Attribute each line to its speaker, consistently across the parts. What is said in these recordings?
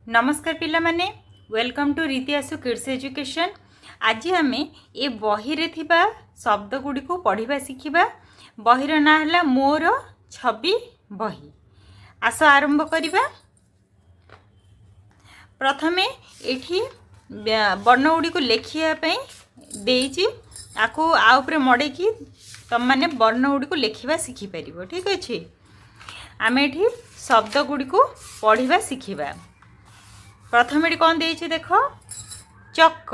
Speaker 1: नमस्कार पिला माने वेलकम टू रीति आसु किड्स एजुकेशन। आज आम ए बही रे थिबा शब्द गुडी को पढ़िबा शिखिबा। बहीर ना हला मोर छवि बही। आस आरंभ करिबा। प्रथमे एठी वर्ण गुडी को लेखिया पई देइची आको आ ऊपर मडे की तम माने वर्ण गुडी को लेखिबा शिखि परिबो। ठीक अछि। आमे एठी शब्द गुडी को पढ़िबा शिखिबा। प्रथम ये कौन देइछि देख चक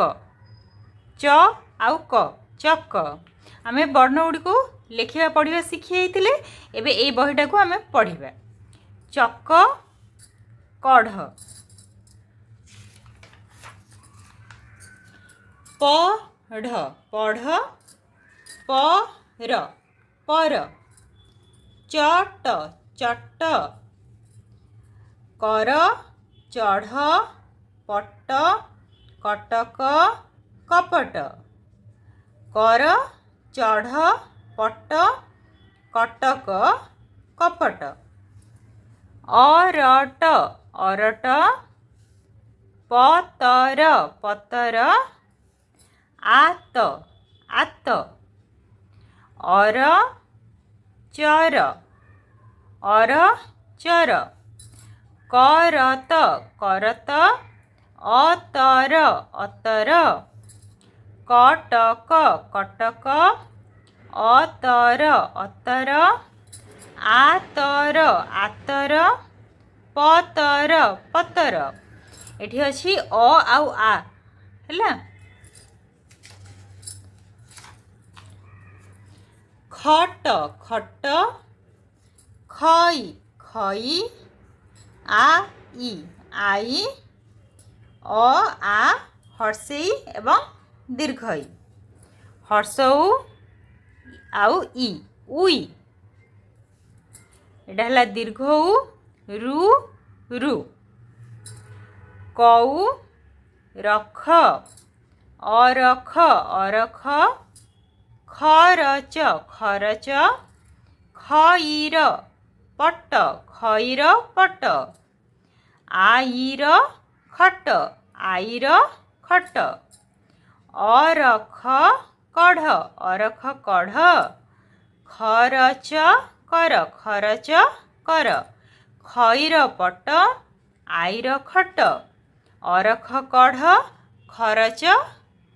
Speaker 1: च आउ क चक। आम वर्ण गुड़ी को लेखा पढ़ा शिखी एबे ए बहीटा को आम पढ़ा। चक कढ़ पढ़ पढ़ पर पर चट चट कर चढ़ पट कटक कपट कर चढ़ पट कटक कपट अरट अरट पतर पतर आत आत अर चर अर चर करत करत अतर अतर कटक कटक अतर अतर आतर आतर पतर पतर। एठी अछि अ आउ आ हैला। खट खट खई खई आई आई अ आ हर्षई एवं दीर्घई हर्षऊ आउ ई उई। एटा हला दीर्घऊ रु रु कऊ रख अरख अरख खरच खरच खईर पट खईर पट आईर खट आईर खट अरख कढ़ अरख कढ़ खरच कर खरच कर खईर पट आईर खट अरख कढ़ खरच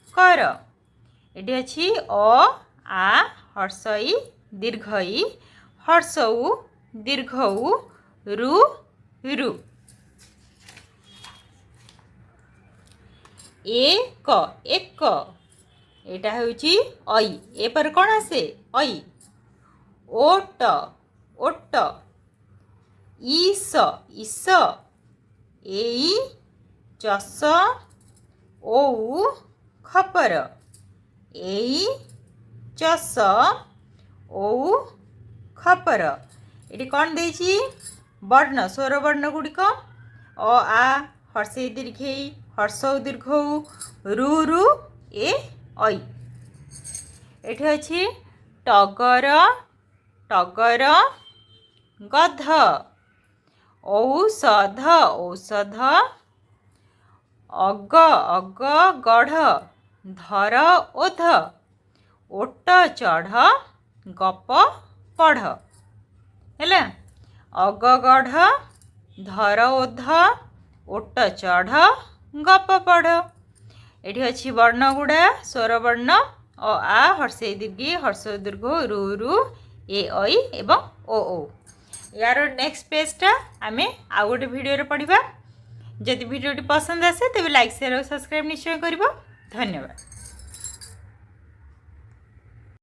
Speaker 1: कर। एटी अछि अ आ हर्षई दीर्घई हर्षऊ दीर्घऊ रु रु। एक एक एटा होउची आई ए पर कोन आसे आई। ओट ओट ईस ईस एई चस ओ खपर एई चस ओ खपर। एटी कौन देइछि वर्ण स्वर वर्ण गुड़िक अ आ हर्षई दीर्घई हर्षौ दीर्घौ रु रु ए ऐ। एठी अछि टगर टगर गध औषध औषध अग अग गढ़ धर ओध ओट चढ़ गप पढ़ हैला। अग गढ़ धर ओध ओट चढ़ गप पढ़। एठी अछि वर्ण गुड़ा स्वर वर्ण अ आ हर्षई दीर्घई हर्ष दीर्घ रु रु ए ऐ एवं ओ ओ। यार नेक्स्ट पेजटा आमे आ गोटे वीडियो रे पढ़िबा। जदि वीडियोटी पसंद आसे तेबे लाइक शेयर और सब्सक्राइब निश्चय करिबो। धन्यवाद।